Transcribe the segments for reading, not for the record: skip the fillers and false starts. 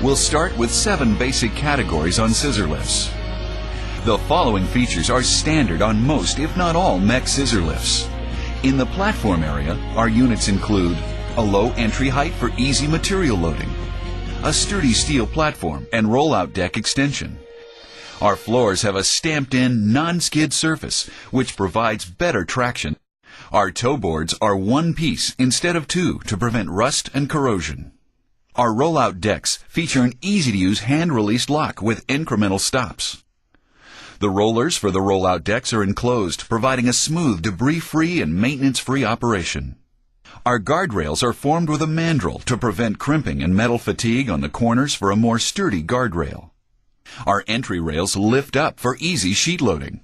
We'll start with 7 basic categories on scissor lifts. The following features are standard on most, if not all, MEC scissor lifts. In the platform area, our units include a low entry height for easy material loading, a sturdy steel platform and roll-out deck extension. Our floors have a stamped-in, non-skid surface, which provides better traction. Our toe boards are one piece instead of 2 to prevent rust and corrosion. Our roll-out decks feature an easy-to-use hand-released lock with incremental stops. The rollers for the roll-out decks are enclosed, providing a smooth, debris-free and maintenance-free operation. Our guardrails are formed with a mandrel to prevent crimping and metal fatigue on the corners for a more sturdy guardrail. Our entry rails lift up for easy sheet loading.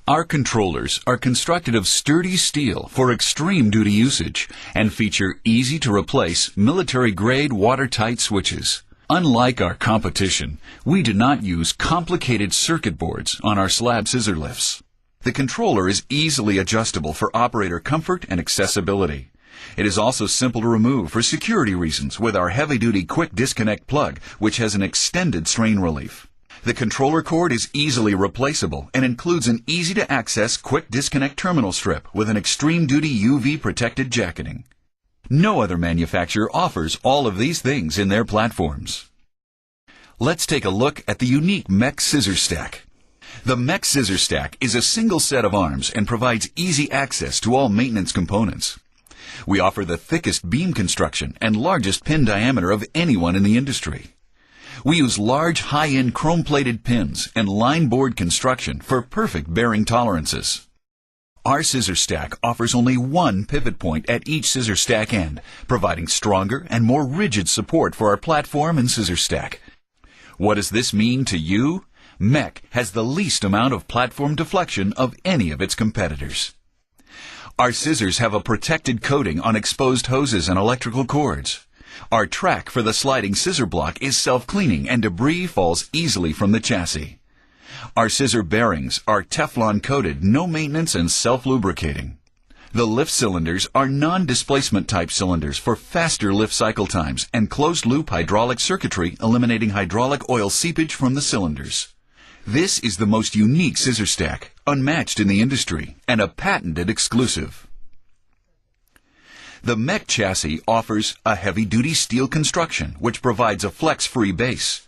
Our controllers are constructed of sturdy steel for extreme duty usage and feature easy-to-replace military-grade watertight switches. Unlike our competition, we do not use complicated circuit boards on our slab scissor lifts. The controller is easily adjustable for operator comfort and accessibility. It is also simple to remove for security reasons with our heavy-duty quick disconnect plug, which has an extended strain relief. The controller cord is easily replaceable and includes an easy-to-access quick disconnect terminal strip with an extreme-duty UV-protected jacketing. No other manufacturer offers all of these things in their platforms. Let's take a look at the unique MEC scissor stack. The MEC scissor stack is a single set of arms and provides easy access to all maintenance components. We offer the thickest beam construction and largest pin diameter of anyone in the industry. We use large, high-end chrome-plated pins and line board construction for perfect bearing tolerances. Our scissor stack offers only one pivot point at each scissor stack end, providing stronger and more rigid support for our platform and scissor stack. What does this mean to you? MEC has the least amount of platform deflection of any of its competitors. Our scissors have a protected coating on exposed hoses and electrical cords. Our track for the sliding scissor block is self-cleaning and debris falls easily from the chassis. Our scissor bearings are Teflon-coated, no maintenance and self-lubricating. The lift cylinders are non-displacement type cylinders for faster lift cycle times and closed-loop hydraulic circuitry, eliminating hydraulic oil seepage from the cylinders. This is the most unique scissor stack, unmatched in the industry, and a patented exclusive. The MEC chassis offers a heavy-duty steel construction, which provides a flex-free base.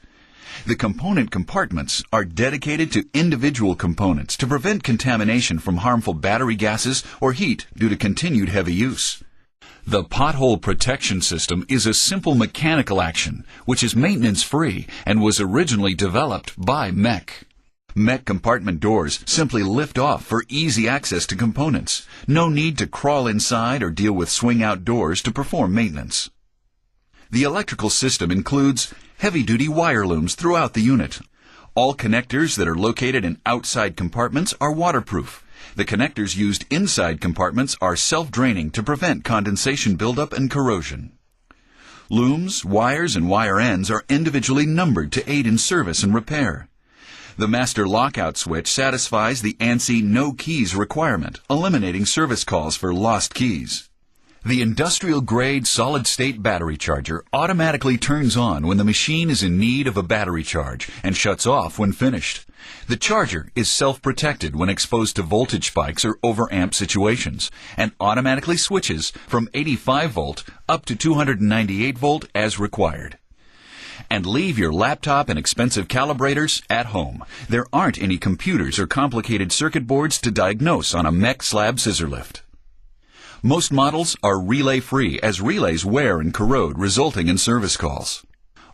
The component compartments are dedicated to individual components to prevent contamination from harmful battery gases or heat due to continued heavy use. The pothole protection system is a simple mechanical action, which is maintenance-free and was originally developed by MEC. MEC compartment doors simply lift off for easy access to components. No need to crawl inside or deal with swing-out doors to perform maintenance. The electrical system includes heavy-duty wire looms throughout the unit. All connectors that are located in outside compartments are waterproof. The connectors used inside compartments are self-draining to prevent condensation buildup and corrosion. Looms, wires, and wire ends are individually numbered to aid in service and repair. The master lockout switch satisfies the ANSI no keys requirement, eliminating service calls for lost keys. The industrial-grade solid-state battery charger automatically turns on when the machine is in need of a battery charge and shuts off when finished. The charger is self-protected when exposed to voltage spikes or overamp situations and automatically switches from 85 volt up to 298 volt as required. And leave your laptop and expensive calibrators at home. There aren't any computers or complicated circuit boards to diagnose on a MEC slab scissor lift. Most models are relay-free as relays wear and corrode, resulting in service calls.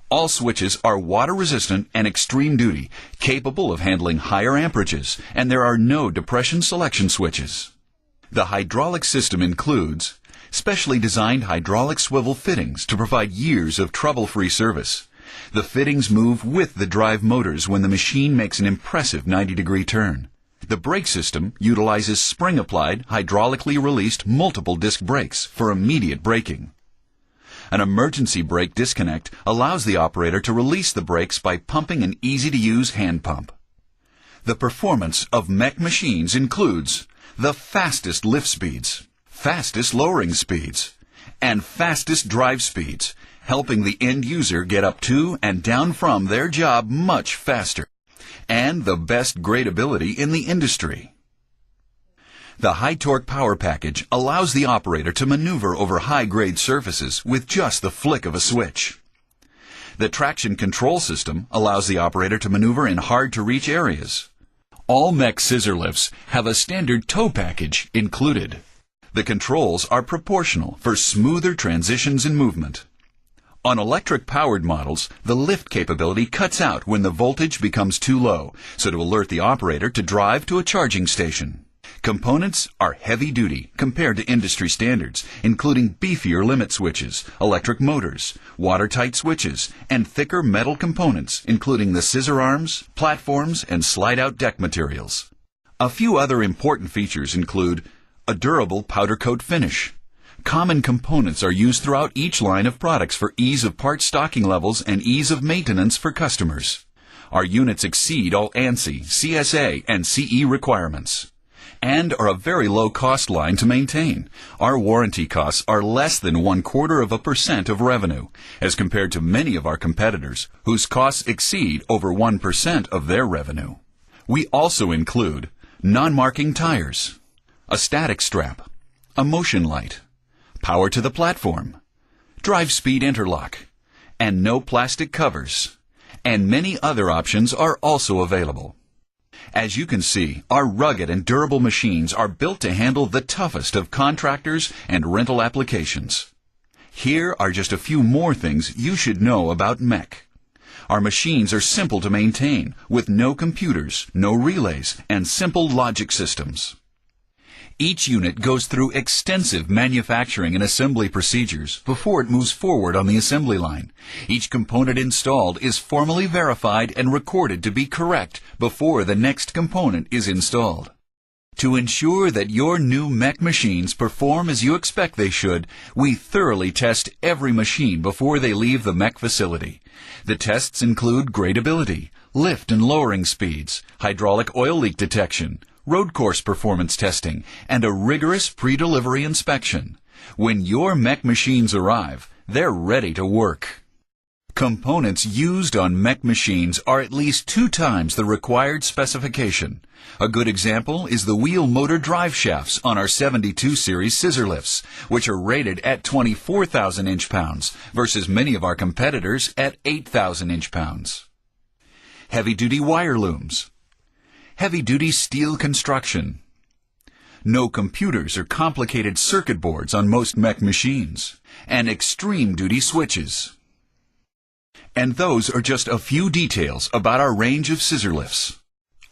All switches are water-resistant and extreme duty, capable of handling higher amperages, and there are no depression selection switches. The hydraulic system includes specially designed hydraulic swivel fittings to provide years of trouble-free service. The fittings move with the drive motors when the machine makes an impressive 90-degree turn. The brake system utilizes spring-applied, hydraulically released multiple disc brakes for immediate braking. An emergency brake disconnect allows the operator to release the brakes by pumping an easy-to-use hand pump. The performance of MEC machines includes the fastest lift speeds, fastest lowering speeds, and fastest drive speeds, helping the end user get up to and down from their job much faster, and the best gradability in the industry. The high-torque power package allows the operator to maneuver over high-grade surfaces with just the flick of a switch. The traction control system allows the operator to maneuver in hard-to-reach areas. All MEC scissor lifts have a standard tow package included. The controls are proportional for smoother transitions in movement. On electric-powered models, the lift capability cuts out when the voltage becomes too low, so to alert the operator to drive to a charging station. Components are heavy-duty compared to industry standards, including beefier limit switches, electric motors, watertight switches, and thicker metal components, including the scissor arms, platforms, and slide-out deck materials. A few other important features include a durable powder coat finish. Common components are used throughout each line of products for ease of part stocking levels and ease of maintenance for customers. Our units exceed all ANSI, CSA, and CE requirements, and are a very low-cost line to maintain. Our warranty costs are less than 0.25% of revenue, as compared to many of our competitors, whose costs exceed over 1% of their revenue. We also include non-marking tires, a static strap, a motion light, power to the platform, drive speed interlock, and no plastic covers, and many other options are also available. As you can see, our rugged and durable machines are built to handle the toughest of contractors and rental applications. Here are just a few more things you should know about MEC. Our machines are simple to maintain, with no computers, no relays, and simple logic systems. Each unit goes through extensive manufacturing and assembly procedures before it moves forward on the assembly line. Each component installed is formally verified and recorded to be correct before the next component is installed. To ensure that your new MEC machines perform as you expect they should, we thoroughly test every machine before they leave the MEC facility. The tests include gradability, lift and lowering speeds, hydraulic oil leak detection, road course performance testing, and a rigorous pre-delivery inspection. When your MEC machines arrive, they're ready to work. Components used on MEC machines are at least 2 times the required specification. A good example is the wheel motor drive shafts on our 72 series scissor lifts, which are rated at 24,000 inch-pounds versus many of our competitors at 8,000 inch-pounds. Heavy-duty wire looms, heavy-duty steel construction, no computers or complicated circuit boards on most MEC machines, and extreme-duty switches. And those are just a few details about our range of scissor lifts.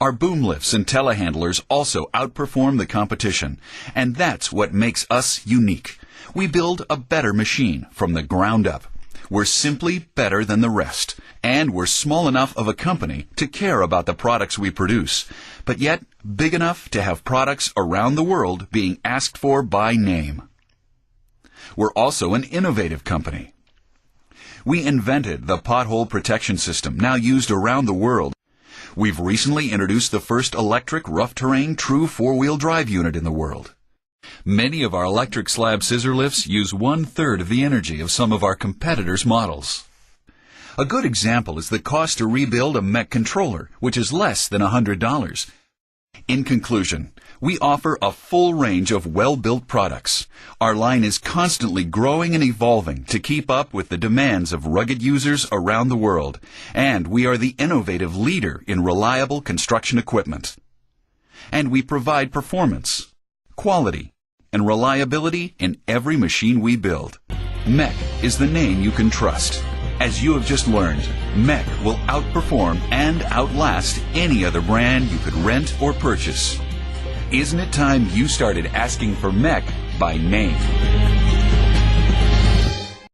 Our boom lifts and telehandlers also outperform the competition, and that's what makes us unique. We build a better machine from the ground up. We're simply better than the rest, and we're small enough of a company to care about the products we produce, but yet big enough to have products around the world being asked for by name. We're also an innovative company. We invented the pothole protection system now used around the world. We've recently introduced the first electric rough-terrain true 4-wheel drive unit in the world. Many of our electric slab scissor lifts use 1/3 of the energy of some of our competitors' models. A good example is the cost to rebuild a MEC controller, which is less than $100. In conclusion, we offer a full range of well-built products. Our line is constantly growing and evolving to keep up with the demands of rugged users around the world, and we are the innovative leader in reliable construction equipment. And we provide performance, quality, and reliability in every machine we build. MEC is the name you can trust. As you have just learned, MEC will outperform and outlast any other brand you could rent or purchase. Isn't it time you started asking for MEC by name?